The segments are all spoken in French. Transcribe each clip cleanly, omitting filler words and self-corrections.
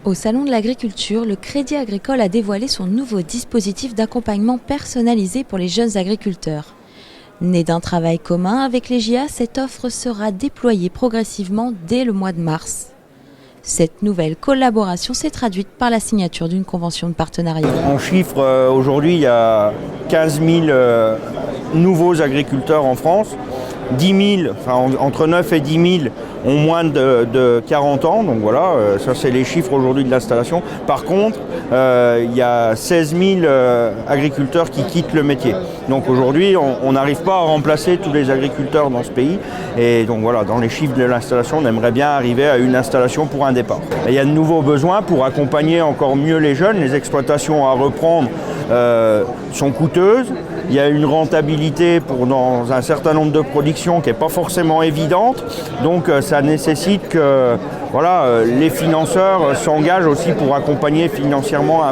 Au Salon de l'Agriculture, le Crédit Agricole a dévoilé son nouveau dispositif d'accompagnement personnalisé pour les jeunes agriculteurs. Né d'un travail commun avec les JA, cette offre sera déployée progressivement dès le mois de mars. Cette nouvelle collaboration s'est traduite par la signature d'une convention de partenariat. On chiffre aujourd'hui, il y a 15 000 nouveaux agriculteurs en France. 10 000, entre 9 et 10 000 ont moins de 40 ans, donc voilà, ça c'est les chiffres aujourd'hui de l'installation. Par contre, il y a 16 000 agriculteurs qui quittent le métier. Donc aujourd'hui, on n'arrive pas à remplacer tous les agriculteurs dans ce pays. Et donc voilà, dans les chiffres de l'installation, on aimerait bien arriver à une installation pour un départ. Et il y a de nouveaux besoins pour accompagner encore mieux les jeunes. Les exploitations à reprendre sont coûteuses. Il y a une rentabilité dans un certain nombre de productions qui n'est pas forcément évidente. Donc ça nécessite que les financeurs s'engagent aussi pour accompagner financièrement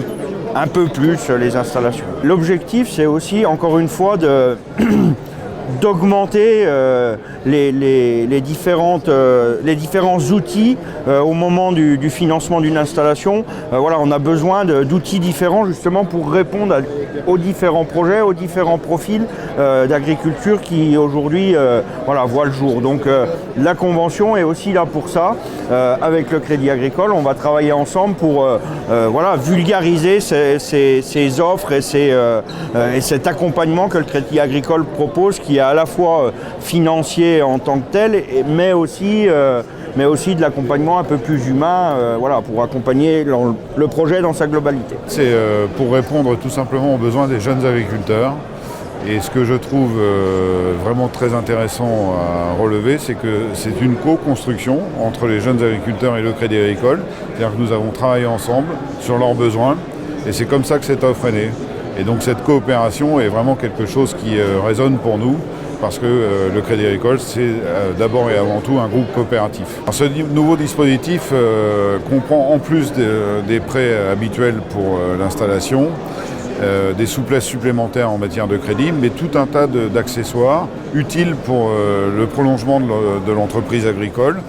un peu plus les installations. L'objectif, c'est aussi, encore une fois, d'augmenter les différents outils au moment du financement d'une installation. On a besoin d'outils différents justement pour répondre aux différents projets, aux différents profils d'agriculture qui aujourd'hui voient le jour. Donc la convention est aussi là pour ça. Avec le Crédit Agricole, on va travailler ensemble pour vulgariser ces offres et cet accompagnement que le Crédit Agricole propose, qui est à la fois financier en tant que tel, mais aussi de l'accompagnement un peu plus humain, pour accompagner le projet dans sa globalité. C'est pour répondre tout simplement aux besoins des jeunes agriculteurs. Et ce que je trouve vraiment très intéressant à relever, c'est que c'est une co-construction entre les jeunes agriculteurs et le Crédit Agricole. C'est-à-dire que nous avons travaillé ensemble sur leurs besoins, et c'est comme ça que cette offre est née. Et donc cette coopération est vraiment quelque chose qui résonne pour nous, parce que le Crédit Agricole, c'est d'abord et avant tout un groupe coopératif. Alors, ce nouveau dispositif comprend, en plus des prêts habituels pour l'installation, des souplesses supplémentaires en matière de crédit, mais tout un tas d'accessoires utiles pour le prolongement de l'entreprise agricole,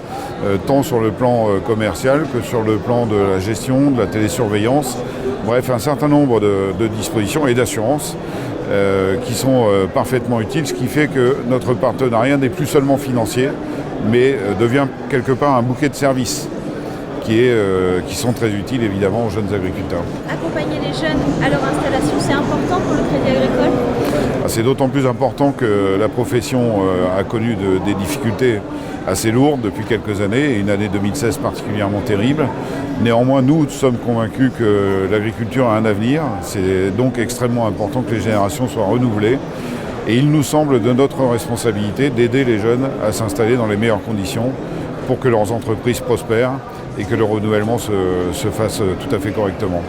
tant sur le plan commercial que sur le plan de la gestion, de la télésurveillance. Bref, un certain nombre de dispositions et d'assurances qui sont parfaitement utiles, ce qui fait que notre partenariat n'est plus seulement financier, mais devient quelque part un bouquet de services qui sont très utiles évidemment aux jeunes agriculteurs. Accompagner les jeunes à leur installation, c'est important pour le Crédit Agricole ? C'est d'autant plus important que la profession a connu des difficultés assez lourdes depuis quelques années, et une année 2016 particulièrement terrible. Néanmoins, nous sommes convaincus que l'agriculture a un avenir. C'est donc extrêmement important que les générations soient renouvelées. Et il nous semble de notre responsabilité d'aider les jeunes à s'installer dans les meilleures conditions pour que leurs entreprises prospèrent et que le renouvellement se fasse tout à fait correctement.